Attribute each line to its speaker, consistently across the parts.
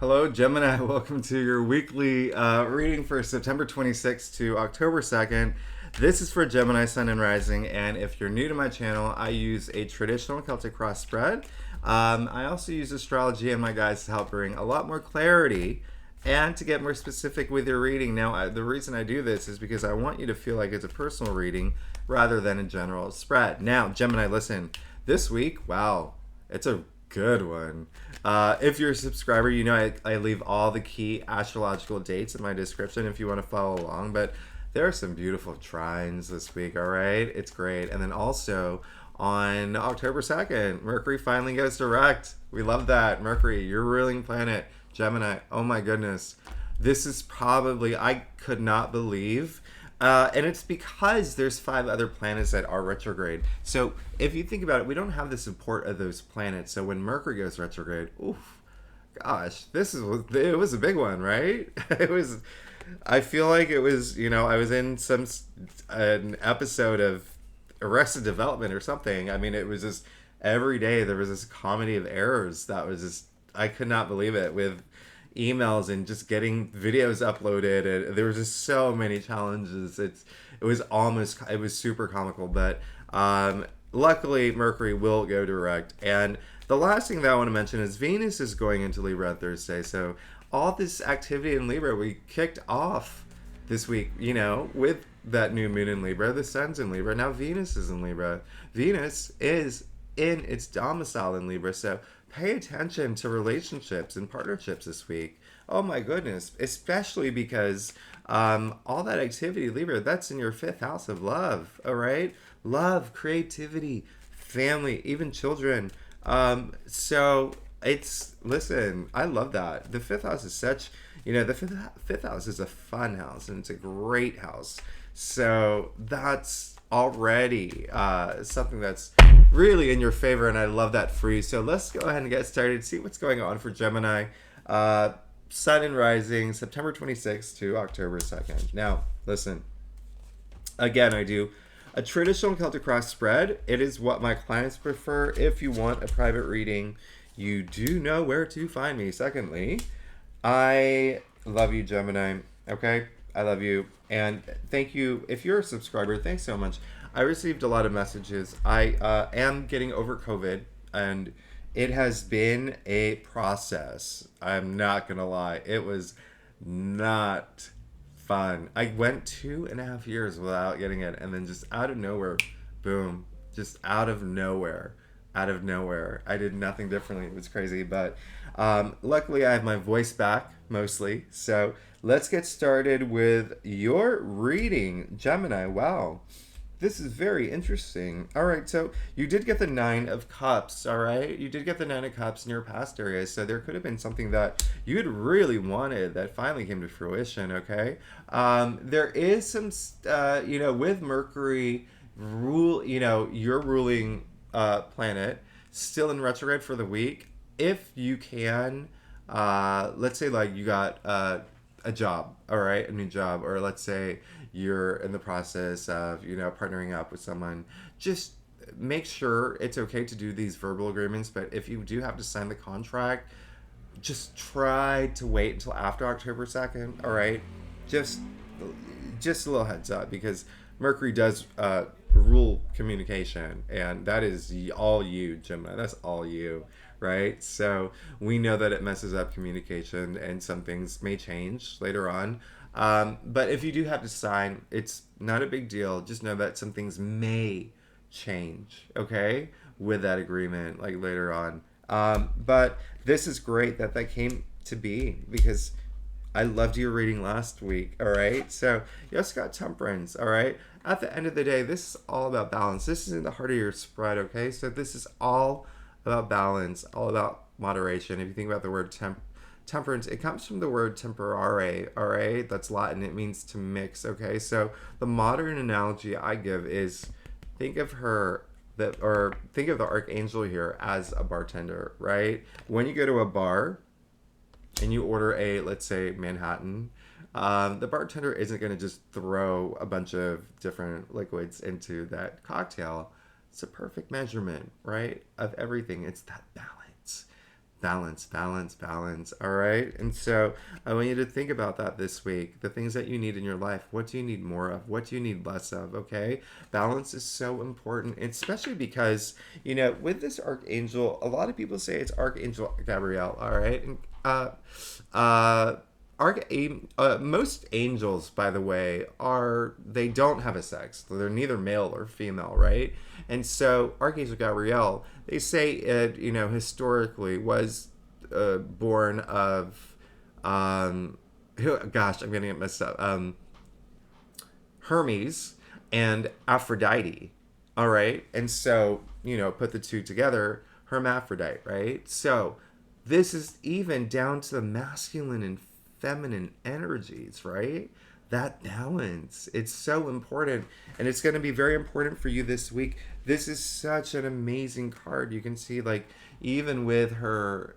Speaker 1: Hello, Gemini. Welcome to your weekly reading for September 26th to October 2nd. This is for Gemini, Sun, and Rising. And if you're new to my channel, I use a traditional Celtic cross spread. I also use astrology and my guides to help bring a lot more clarity and to get more specific with your reading. Now, the reason I do this is because I want you to feel like it's a personal reading rather than a general spread. Now, Gemini, listen, this week, wow, it's a good one. If you're a subscriber, you know I leave all the key astrological dates in my description if you want to follow along. But there are some beautiful trines this week, all right? It's great. And then also on October 2nd, Mercury finally goes direct. We love that. Mercury, your ruling planet, Gemini. Oh my goodness. This is probably, I could not believe. And it's because there's 5 other planets that are retrograde. So if you think about it, we don't have the support of those planets. So when Mercury goes retrograde, oof, gosh, it was a big one, right? It was. I feel like it was. I was in an episode of Arrested Development or something. I mean, it was just every day there was this comedy of errors that was just. I could not believe it with emails and just getting videos uploaded, and there was just so many challenges. It was super comical, but luckily Mercury will go direct. And the last thing that I want to mention is Venus is going into Libra on Thursday, so all this activity in Libra we kicked off this week, with that new moon in Libra. The sun's in Libra, now Venus is in Libra. Venus is in its domicile in Libra, so pay attention to relationships and partnerships this week. Oh my goodness, especially because all that activity, Libra, that's in your 5th house of love, all right? Love, creativity, family, even children. So listen, I love that. The 5th house is the fifth house is a fun house, and it's a great house. So that's already something that's really in your favor, and I love that for you. So let's go ahead and get started, see what's going on for Gemini. Sun and Rising, September 26th to October 2nd. Now, listen, again, I do a traditional Celtic cross spread. It is what my clients prefer. If you want a private reading, you do know where to find me. Secondly, I love you, Gemini. Okay? I love you. And thank you. If you're a subscriber, thanks so much. I received a lot of messages. I am getting over COVID, and it has been a process. I'm not going to lie. It was not fun. I went 2.5 years without getting it, and then just out of nowhere, boom, just out of nowhere. I did nothing differently. It was crazy, but luckily I have my voice back mostly. So let's get started with your reading, Gemini. Wow, this is very interesting. All right, so you did get the 9 of Cups, all right? You did get the 9 of Cups in your past areas, so there could have been something that you had really wanted that finally came to fruition, okay? There is some, with Mercury your ruling planet still in retrograde for the week. If you can, let's say like you got a job, all right, a new job, or let's say you're in the process of partnering up with someone, just make sure it's okay to do these verbal agreements. But if you do have to sign the contract, just try to wait until after October 2nd, all right? Just a little heads up, because Mercury does rule communication, and that is all you, Gemini. That's all you, right? So we know that it messes up communication, and some things may change later on. But if you do have to sign, it's not a big deal. Just know that some things may change, okay, with that agreement, like later on. But this is great that came to be, because I loved your reading last week, all right? So you also got Temperance, all right? At the end of the day, this is all about balance. This is in the heart of your spread, okay? So this is all about balance, all about moderation. If you think about the word temperance, it comes from the word temperare, all right? That's Latin. It means to mix, okay? So the modern analogy I give is think of think of the archangel here as a bartender, right? When you go to a bar and you order let's say Manhattan, the bartender isn't going to just throw a bunch of different liquids into that cocktail. It's a perfect measurement, right, of everything. It's that balance. Balance, balance, balance. All right. And so I want you to think about that this week. The things that you need in your life. What do you need more of? What do you need less of? Okay. Balance is so important, especially because, with this archangel, a lot of people say it's Archangel Gabriel. All right. And, uh, most angels, by the way, they don't have a sex. They're neither male or female, right? And so Archangel Gabriel, they say it, historically was born of, gosh, I'm getting it messed up. Hermes and Aphrodite. All right, and so put the two together, hermaphrodite, right? So this is even down to the masculine and feminine energies, right? That balance. It's so important. And it's going to be very important for you this week. This is such an amazing card. You can see, like, even with her,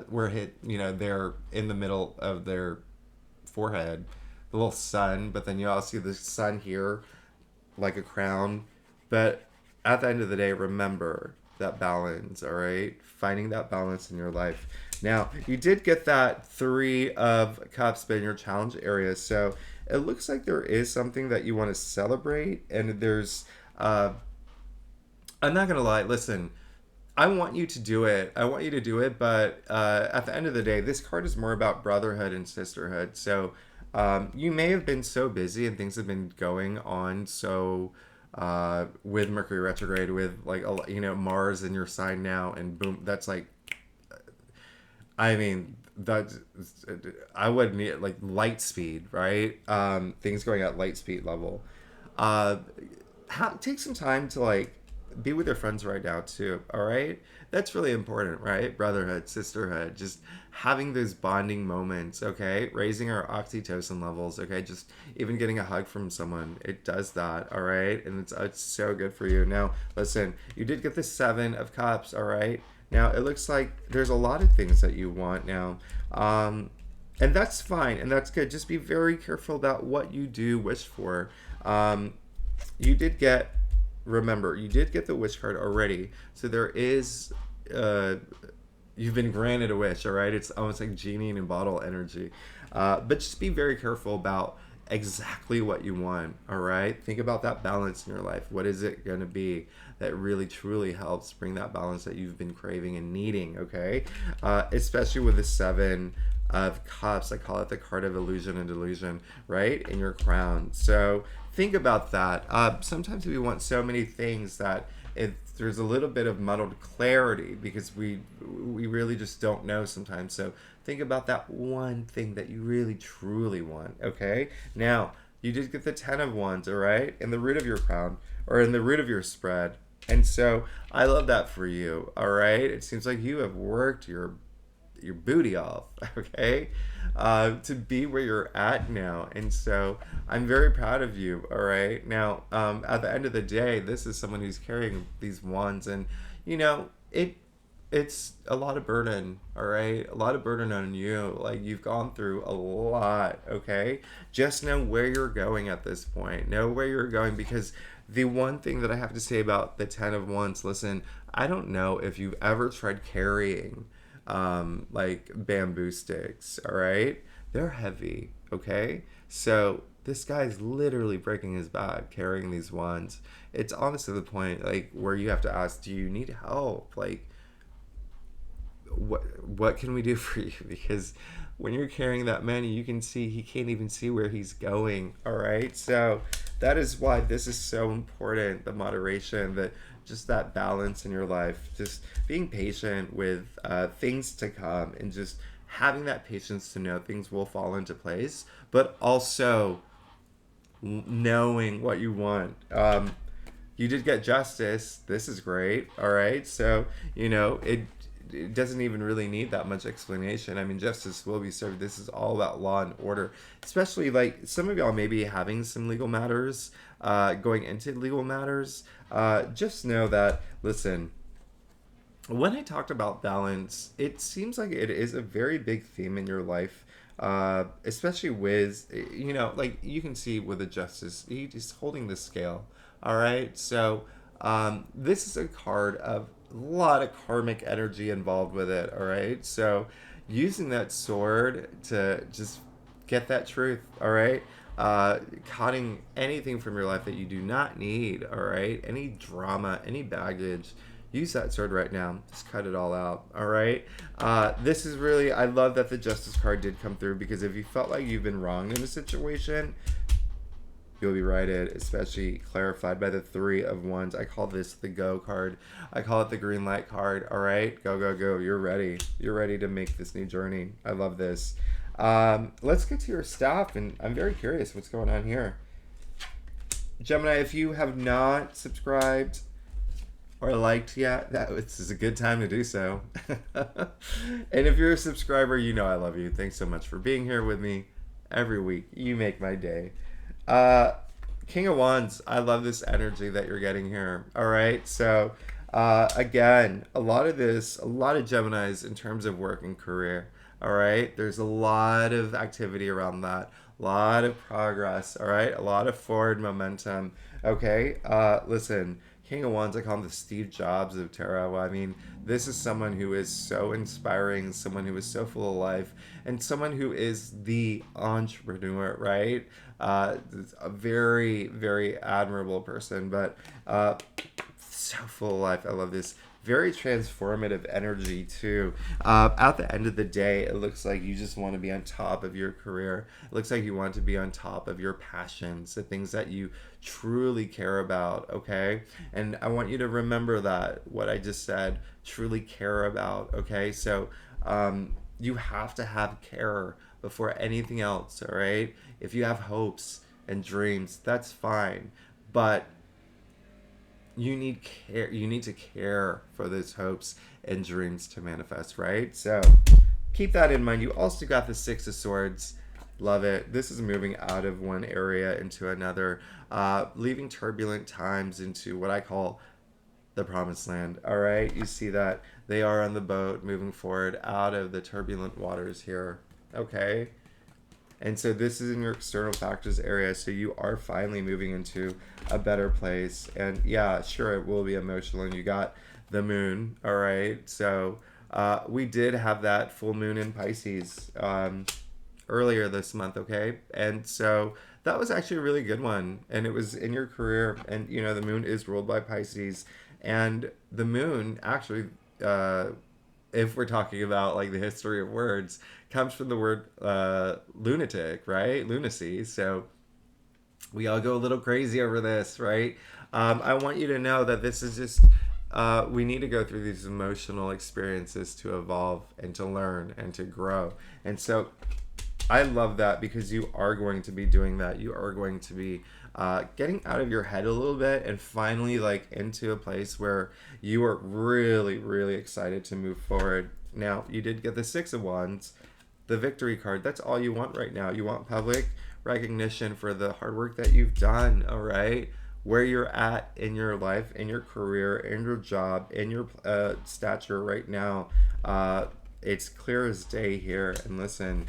Speaker 1: where they're in the middle of their forehead, the little sun, but then you also see the sun here, like a crown. But at the end of the day, remember that balance, all right? Finding that balance in your life. Now, you did get that 3 of Cups, but in your challenge area. So it looks like there is something that you want to celebrate. And there's, I'm not going to lie, listen, I want you to do it. I want you to do it. But at the end of the day, this card is more about brotherhood and sisterhood. So you may have been so busy and things have been going on so with Mercury retrograde, with like Mars in your sign now, and boom, that's like, I mean, that I would need like light speed, right? Things going at light speed level. Uh, Take some time to like be with your friends right now too. All right, that's really important, right? Brotherhood, sisterhood, just having those bonding moments. Okay, raising our oxytocin levels. Okay, just even getting a hug from someone, it does that. All right, and it's so good for you. Now, listen, you did get the 7 of Cups. All right. Now it looks like there's a lot of things that you want now. And that's fine and that's good. Just be very careful about what you do wish for. You did get, remember, you did get the wish card already. So there is, you've been granted a wish, all right? It's almost like genie in a bottle energy. But just be very careful about exactly what you want, all right? Think about that balance in your life. What is it going to be that really truly helps bring that balance that you've been craving and needing, okay? Especially with the 7 of Cups. I call it the card of illusion and delusion, right? In your crown. So think about that. Sometimes we want so many things that there's a little bit of muddled clarity because we really just don't know sometimes. So think about that one thing that you really truly want, okay? Now, you did get the 10 of Wands, all right? In the root of your crown, or in the root of your spread. And so I love that for you, all right? It seems like you have worked your booty off, okay, to be where you're at now. And so I'm very proud of you, all right? Now, at the end of the day, this is someone who's carrying these wands, and it's a lot of burden, all right? A lot of burden on you. Like, you've gone through a lot, okay? Just know where you're going at this point. Know where you're going, because the one thing that I have to say about the 10 of Wands, listen, I don't know if you've ever tried carrying like bamboo sticks, all right? They're heavy, okay? So this guy's literally breaking his back carrying these wands. It's honestly the point, like, where you have to ask, do you need help? Like, what can we do for you? Because when you're carrying that many, you can see he can't even see where he's going, all right? So that is why this is so important, the moderation, the just that balance in your life, just being patient with things to come, and just having that patience to know things will fall into place, but also knowing what you want. You did get Justice. This is great. All right. So, it doesn't even really need that much explanation. I mean, justice will be served. This is all about law and order, especially like some of y'all may be having some legal matters, going into legal matters. Just know that, listen, when I talked about balance, it seems like it is a very big theme in your life, especially with, like you can see with the justice, he's holding the scale. All right. So, this is a card of a lot of karmic energy involved with it, all right? So using that sword to just get that truth, all right? Cutting anything from your life that you do not need, all right? Any drama, any baggage, use that sword right now. Just cut it all out, all right? This is really, I love that the Justice card did come through, because if you felt like you've been wronged in a situation, you'll be righted, especially clarified by the Three of Wands. I call this the go card. I call it the green light card. All right, go, go, go. You're ready. You're ready to make this new journey. I love this. Let's get to your staff, and I'm very curious what's going on here. Gemini, if you have not subscribed or liked yet, this is a good time to do so. And if you're a subscriber, you know I love you. Thanks so much for being here with me every week. You make my day. King of Wands, I love this energy that you're getting here. All right, so again, a lot of Geminis in terms of work and career. All right, there's a lot of activity around that, a lot of progress. All right, a lot of forward momentum. Okay, listen, King of Wands, I call him the Steve Jobs of tarot. I mean, this is someone who is so inspiring, someone who is so full of life, and someone who is the entrepreneur, right? A very, very admirable person, but so full of life. I love this. Very transformative energy too. At the end of the day, it looks like you just want to be on top of your career. It looks like you want to be on top of your passions, the things that you truly care about, okay? And I want you to remember that, what I just said, truly care about, okay? So you have to have care before anything else, all right? If you have hopes and dreams, that's fine. But you need care. You need to care for those hopes and dreams to manifest, right? So keep that in mind. You also got the Six of Swords. Love it. This is moving out of one area into another, leaving turbulent times into what I call the promised land. All right, you see that they are on the boat moving forward out of the turbulent waters here. Okay, and so this is in your external factors area, so you are finally moving into a better place. And yeah, sure, it will be emotional, and you got the moon. All right, so we did have that full moon in Pisces earlier this month, okay? And so that was actually a really good one, and it was in your career. And you know, the moon is ruled by Pisces, and the moon actually, if we're talking about like the history of words, comes from the word lunatic, right? Lunacy. So we all go a little crazy over this, right? I want you to know that this is just, we need to go through these emotional experiences to evolve and to learn and to grow. And so I love that, because you are going to be doing that. You are going to be getting out of your head a little bit and finally like into a place where you are really, really excited to move forward. Now, you did get the Six of Wands, the victory card. That's all you want right now. You want public recognition for the hard work that you've done, all right? Where you're at in your life, in your career, in your job, in your stature right now. It's clear as day here. And listen,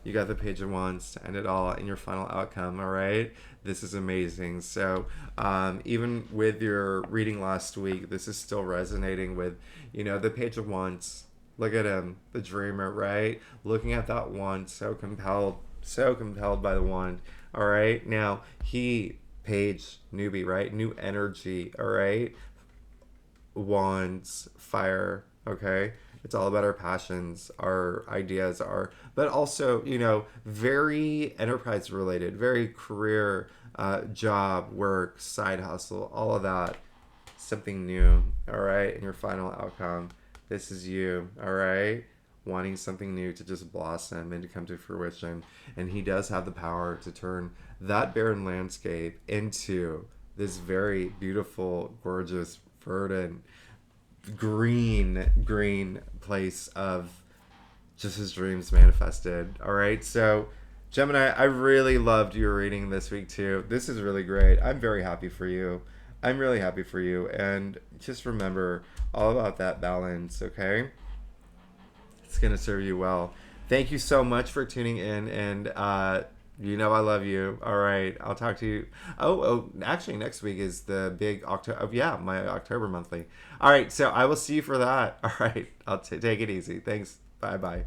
Speaker 1: you got the Page of Wands to end it all in your final outcome, all right? This is amazing. So even with your reading last week, this is still resonating with, you know, the Page of Wands. Look at him, the dreamer, right? Looking at that wand, so compelled by the wand, all right? Now, Page, newbie, right? New energy, all right? Wands, fire, okay? It's all about our passions, our ideas, but also, you know, very enterprise related, very career, job, work, side hustle, all of that. Something new, all right? In your final outcome, this is you, all right? Wanting something new to just blossom and to come to fruition. And he does have the power to turn that barren landscape into this very beautiful, gorgeous, verdant, green place of just his dreams manifested. All right, so Gemini, I really loved your reading this week too. This is really great. I'm very happy for you. I'm really happy for you. And just remember all about that balance, okay? It's gonna serve you well. Thank you so much for tuning in, and You know I love you. All right. I'll talk to you. Oh, actually, next week is the big October. Oh, yeah, my October monthly. All right. So I will see you for that. All right. I'll take it easy. Thanks. Bye bye.